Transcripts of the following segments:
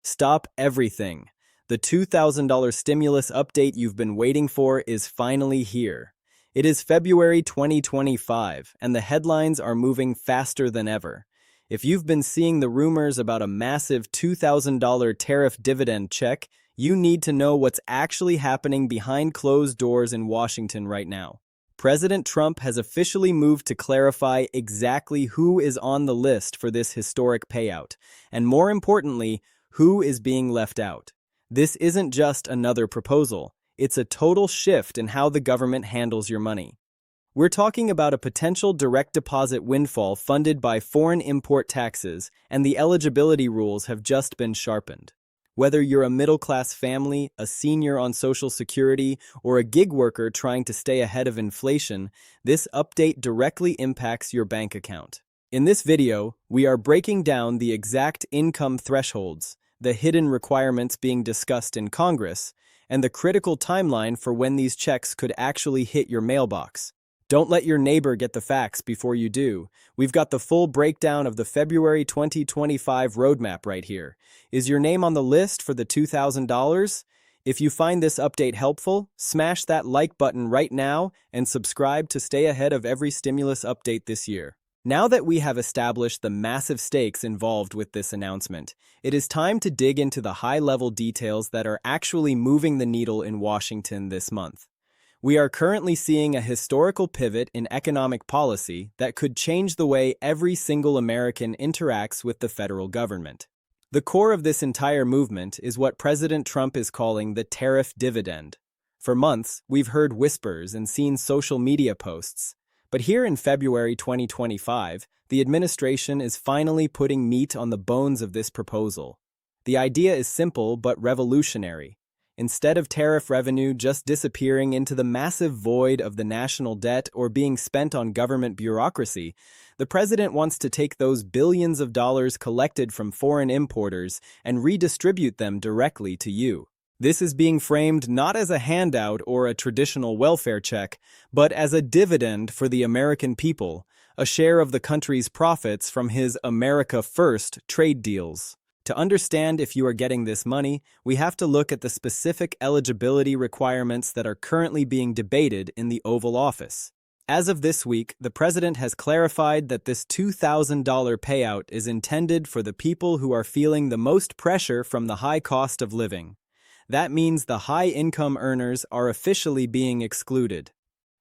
Stop everything. The $2,000 stimulus update you've been waiting for is finally here. It is February 2025, and the headlines are moving faster than ever. If you've been seeing the rumors about a massive $2,000 tariff dividend check, you need to know what's actually happening behind closed doors in Washington right now. President Trump has officially moved to clarify exactly who is on the list for this historic payout, and more importantly, who is being left out. This isn't just another proposal. It's a total shift in how the government handles your money. We're talking about a potential direct deposit windfall funded by foreign import taxes, and the eligibility rules have just been sharpened. Whether you're a middle-class family, a senior on Social Security, or a gig worker trying to stay ahead of inflation, this update directly impacts your bank account. In this video, we are breaking down the exact income thresholds, the hidden requirements being discussed in Congress, and the critical timeline for when these checks could actually hit your mailbox. Don't let your neighbor get the facts before you do. We've got the full breakdown of the February 2025 roadmap right here. Is your name on the list for the $2,000? If you find this update helpful, smash that like button right now and subscribe to stay ahead of every stimulus update this year. Now that we have established the massive stakes involved with this announcement, it is time to dig into the high-level details that are actually moving the needle in Washington this month. We are currently seeing a historical pivot in economic policy that could change the way every single American interacts with the federal government. The core of this entire movement is what President Trump is calling the tariff dividend. For months, we've heard whispers and seen social media posts. But here in February 2025, the administration is finally putting meat on the bones of this proposal. The idea is simple but revolutionary. Instead of tariff revenue just disappearing into the massive void of the national debt or being spent on government bureaucracy, the president wants to take those billions of dollars collected from foreign importers and redistribute them directly to you. This is being framed not as a handout or a traditional welfare check, but as a dividend for the American people, a share of the country's profits from his America First trade deals. To understand if you are getting this money, we have to look at the specific eligibility requirements that are currently being debated in the Oval Office. As of this week, the president has clarified that this $2,000 payout is intended for the people who are feeling the most pressure from the high cost of living. That means the high-income earners are officially being excluded.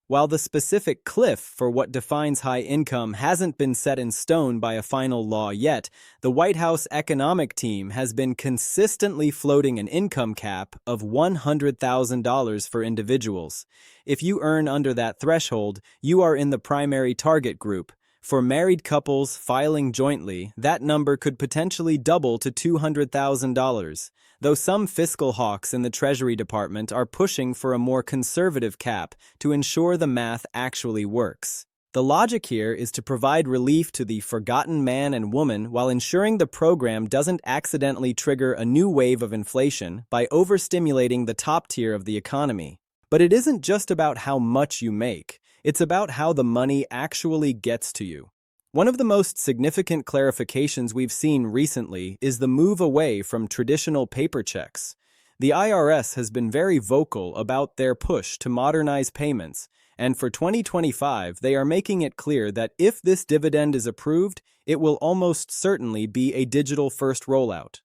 While the specific cliff for what defines high income hasn't been set in stone by a final law yet, the White House economic team has been consistently floating an income cap of $100,000 for individuals. If you earn under that threshold, you are in the primary target group. For married couples filing jointly, that number could potentially double to $200,000. Though some fiscal hawks in the Treasury Department are pushing for a more conservative cap to ensure the math actually works. The logic here is to provide relief to the forgotten man and woman while ensuring the program doesn't accidentally trigger a new wave of inflation by overstimulating the top tier of the economy. But it isn't just about how much you make, it's about how the money actually gets to you. One of the most significant clarifications we've seen recently is the move away from traditional paper checks. The IRS has been very vocal about their push to modernize payments, and for 2025, they are making it clear that if this dividend is approved, it will almost certainly be a digital-first rollout.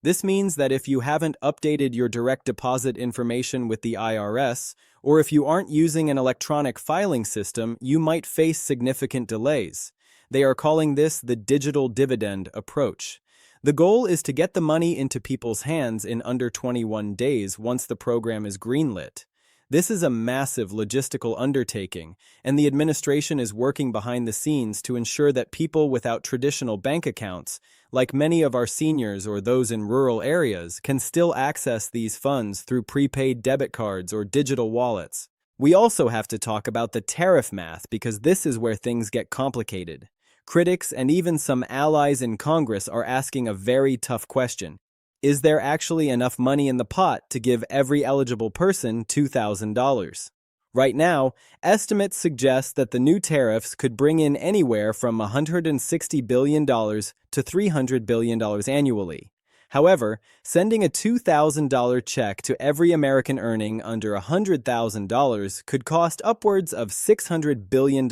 This means that if you haven't updated your direct deposit information with the IRS, or if you aren't using an electronic filing system, you might face significant delays. They are calling this the digital dividend approach. The goal is to get the money into people's hands in under 21 days once the program is greenlit. This is a massive logistical undertaking, and the administration is working behind the scenes to ensure that people without traditional bank accounts, like many of our seniors or those in rural areas, can still access these funds through prepaid debit cards or digital wallets. We also have to talk about the tariff math because this is where things get complicated. Critics and even some allies in Congress are asking a very tough question. Is there actually enough money in the pot to give every eligible person $2,000? Right now, estimates suggest that the new tariffs could bring in anywhere from $160 billion to $300 billion annually. However, sending a $2,000 check to every American earning under $100,000 could cost upwards of $600 billion.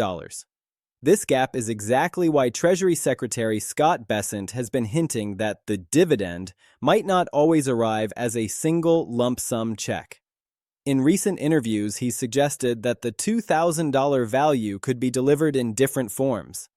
This gap is exactly why Treasury Secretary Scott Bessent has been hinting that the dividend might not always arrive as a single lump sum check. In recent interviews, he suggested that the $2,000 value could be delivered in different forms.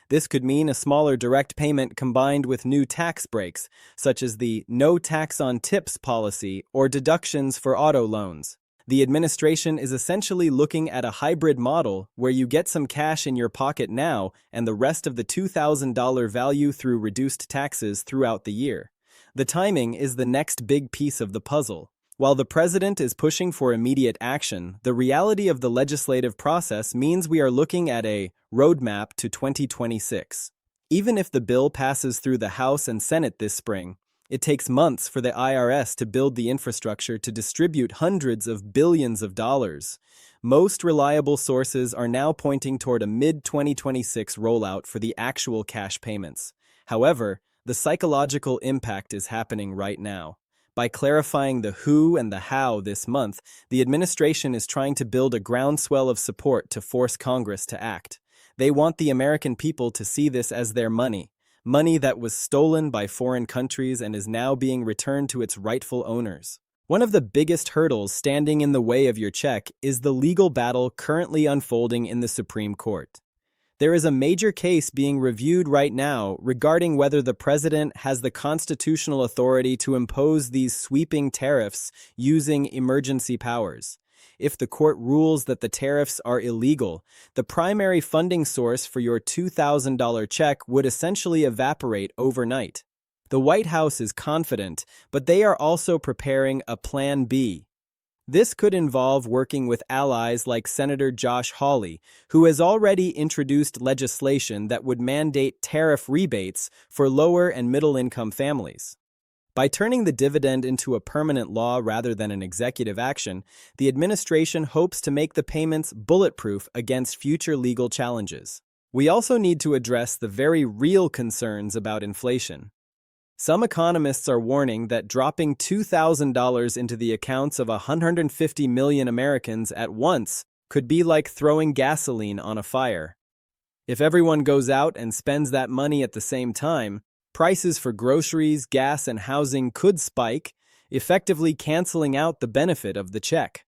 This could mean a smaller direct payment combined with new tax breaks, such as the no tax on tips policy or deductions for auto loans. The administration is essentially looking at a hybrid model where you get some cash in your pocket now and the rest of the $2,000 value through reduced taxes throughout the year. The timing is the next big piece of the puzzle. While the president is pushing for immediate action, the reality of the legislative process means we are looking at a roadmap to 2026. Even if the bill passes through the House and Senate this spring, it takes months for the IRS to build the infrastructure to distribute hundreds of billions of dollars. Most reliable sources are now pointing toward a mid-2026 rollout for the actual cash payments. However, the psychological impact is happening right now. By clarifying the who and the how this month, the administration is trying to build a groundswell of support to force Congress to act. They want the American people to see this as their money that was stolen by foreign countries and is now being returned to its rightful owners. One of the biggest hurdles standing in the way of your check is the legal battle currently unfolding in the Supreme Court. There is a major case being reviewed right now regarding whether the president has the constitutional authority to impose these sweeping tariffs using emergency powers. If the court rules that the tariffs are illegal, the primary funding source for your $2,000 check would essentially evaporate overnight. The White House is confident, but they are also preparing a Plan B. This could involve working with allies like Senator Josh Hawley, who has already introduced legislation that would mandate tariff rebates for lower and middle-income families. By turning the dividend into a permanent law rather than an executive action, the administration hopes to make the payments bulletproof against future legal challenges. We also need to address the very real concerns about inflation. Some economists are warning that dropping $2,000 into the accounts of 150 million Americans at once could be like throwing gasoline on a fire. If everyone goes out and spends that money at the same time, prices for groceries, gas, and housing could spike, effectively canceling out the benefit of the check.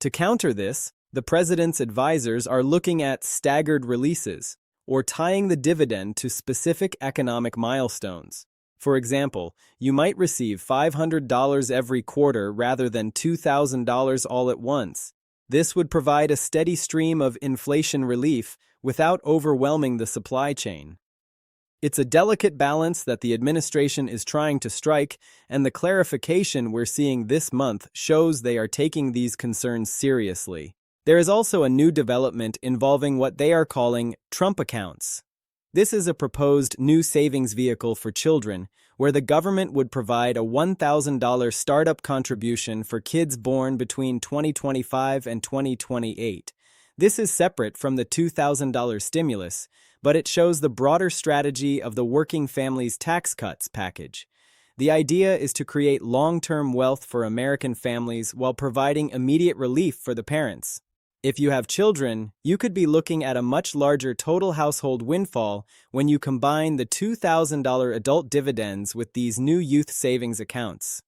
To counter this, the president's advisors are looking at staggered releases, or tying the dividend to specific economic milestones. For example, you might receive $500 every quarter rather than $2,000 all at once. This would provide a steady stream of inflation relief without overwhelming the supply chain. It's a delicate balance that the administration is trying to strike, and the clarification we're seeing this month shows they are taking these concerns seriously. There is also a new development involving what they are calling Trump accounts. This is a proposed new savings vehicle for children, where the government would provide a $1,000 startup contribution for kids born between 2025 and 2028. This is separate from the $2,000 stimulus, but it shows the broader strategy of the Working Families Tax Cuts package. The idea is to create long-term wealth for American families while providing immediate relief for the parents. If you have children, you could be looking at a much larger total household windfall when you combine the $2,000 adult dividends with these new youth savings accounts.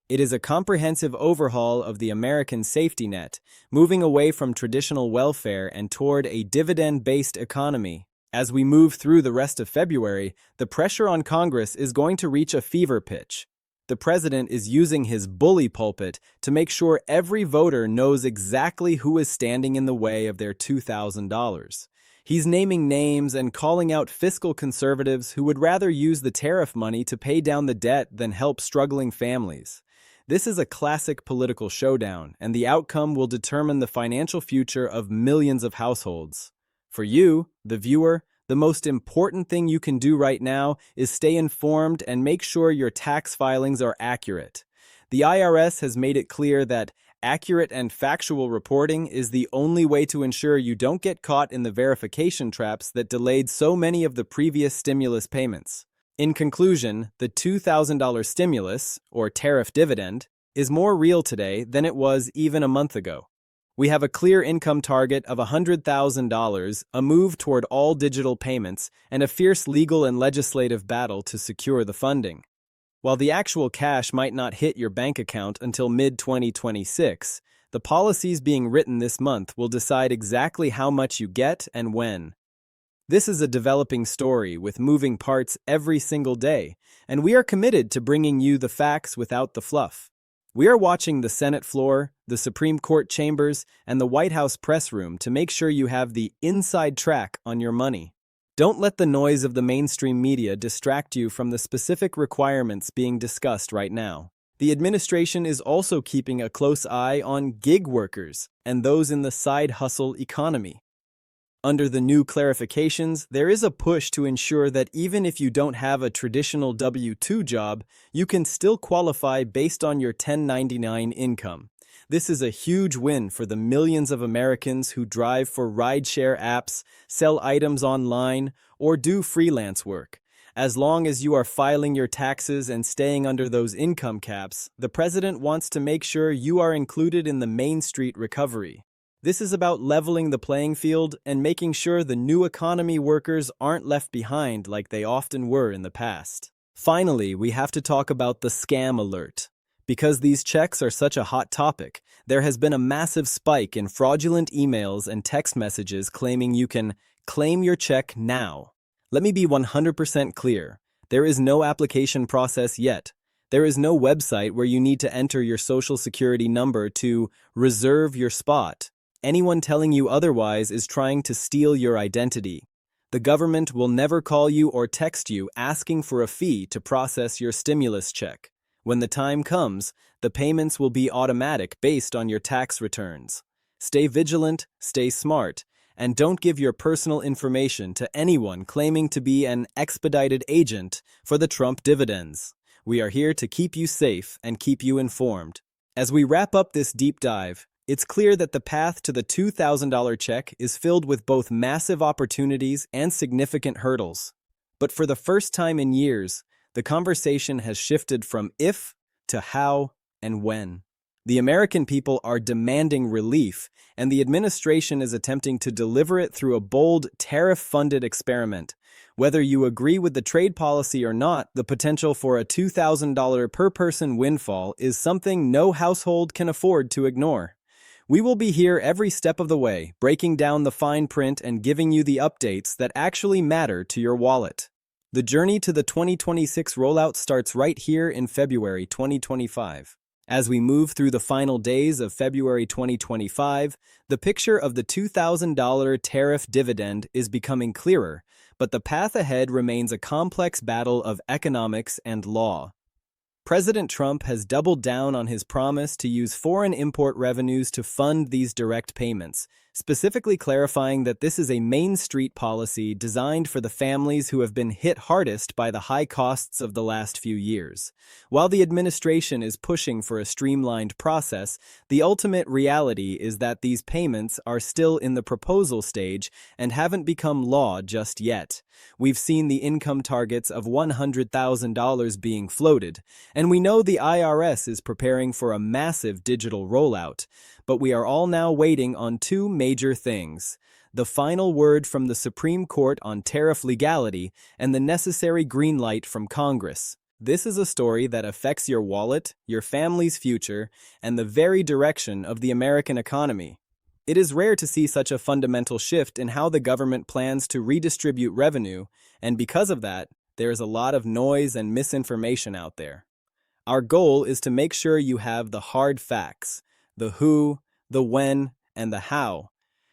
It is a comprehensive overhaul of the American safety net, moving away from traditional welfare and toward a dividend-based economy. As we move through the rest of February, the pressure on Congress is going to reach a fever pitch. The president is using his bully pulpit to make sure every voter knows exactly who is standing in the way of their $2,000. He's naming names and calling out fiscal conservatives who would rather use the tariff money to pay down the debt than help struggling families. This is a classic political showdown, and the outcome will determine the financial future of millions of households. For you, the viewer, the most important thing you can do right now is stay informed and make sure your tax filings are accurate. The IRS has made it clear that accurate and factual reporting is the only way to ensure you don't get caught in the verification traps that delayed so many of the previous stimulus payments. In conclusion, the $2,000 stimulus, or tariff dividend, is more real today than it was even a month ago. We have a clear income target of $100,000, a move toward all digital payments, and a fierce legal and legislative battle to secure the funding. While the actual cash might not hit your bank account until mid-2026, the policies being written this month will decide exactly how much you get and when. This is a developing story with moving parts every single day, and we are committed to bringing you the facts without the fluff. We are watching the Senate floor, the Supreme Court chambers, and the White House press room to make sure you have the inside track on your money. Don't let the noise of the mainstream media distract you from the specific requirements being discussed right now. The administration is also keeping a close eye on gig workers and those in the side hustle economy. Under the new clarifications, there is a push to ensure that even if you don't have a traditional W-2 job, you can still qualify based on your 1099 income. This is a huge win for the millions of Americans who drive for rideshare apps, sell items online, or do freelance work. As long as you are filing your taxes and staying under those income caps, the president wants to make sure you are included in the Main Street recovery. This is about leveling the playing field and making sure the new economy workers aren't left behind like they often were in the past. Finally, we have to talk about the scam alert. Because these checks are such a hot topic, there has been a massive spike in fraudulent emails and text messages claiming you can claim your check now. Let me be 100% clear. There is no application process yet. There is no website where you need to enter your social security number to reserve your spot. Anyone telling you otherwise is trying to steal your identity. The government will never call you or text you asking for a fee to process your stimulus check. When the time comes, the payments will be automatic based on your tax returns. Stay vigilant, stay smart, and don't give your personal information to anyone claiming to be an expedited agent for the Trump dividends. We are here to keep you safe and keep you informed. As we wrap up this deep dive, it's clear that the path to the $2,000 check is filled with both massive opportunities and significant hurdles. But for the first time in years, the conversation has shifted from if to how and when. The American people are demanding relief, and the administration is attempting to deliver it through a bold, tariff-funded experiment. Whether you agree with the trade policy or not, the potential for a $2,000 per-person windfall is something no household can afford to ignore. We will be here every step of the way, breaking down the fine print and giving you the updates that actually matter to your wallet. The journey to the 2026 rollout starts right here in February 2025. As we move through the final days of February 2025, the picture of the $2,000 tariff dividend is becoming clearer, but the path ahead remains a complex battle of economics and law. President Trump has doubled down on his promise to use foreign import revenues to fund these direct payments, specifically clarifying that this is a Main Street policy designed for the families who have been hit hardest by the high costs of the last few years. While the administration is pushing for a streamlined process, the ultimate reality is that these payments are still in the proposal stage and haven't become law just yet. We've seen the income targets of $100,000 being floated, and we know the IRS is preparing for a massive digital rollout. But we are all now waiting on two major things: the final word from the Supreme Court on tariff legality and the necessary green light from Congress. This is a story that affects your wallet, your family's future, and the very direction of the American economy. It is rare to see such a fundamental shift in how the government plans to redistribute revenue, and because of that, there is a lot of noise and misinformation out there. Our goal is to make sure you have the hard facts, the who, the when, and the how,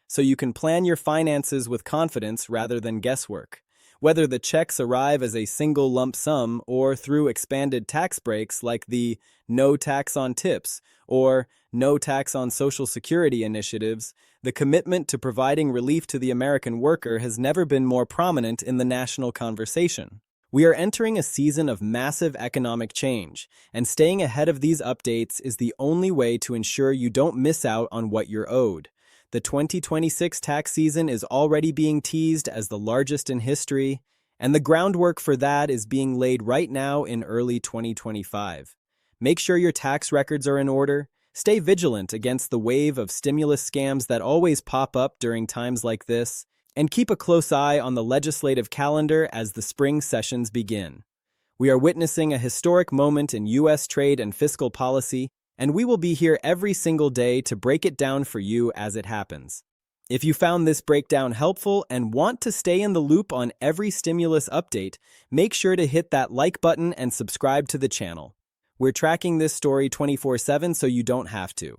so you can plan your finances with confidence rather than guesswork. Whether the checks arrive as a single lump sum or through expanded tax breaks like the no tax on tips or no tax on Social Security initiatives, the commitment to providing relief to the American worker has never been more prominent in the national conversation. We are entering a season of massive economic change, and staying ahead of these updates is the only way to ensure you don't miss out on what you're owed. The 2026 tax season is already being teased as the largest in history, And the groundwork for that is being laid right now in early 2025. Make sure your tax records are in order. Stay vigilant against the wave of stimulus scams that always pop up during times like this, and keep a close eye on the legislative calendar as the spring sessions begin. We are witnessing a historic moment in U.S. trade and fiscal policy, and we will be here every single day to break it down for you as it happens. If you found this breakdown helpful and want to stay in the loop on every stimulus update, make sure to hit that like button and subscribe to the channel. We're tracking this story 24/7 so you don't have to.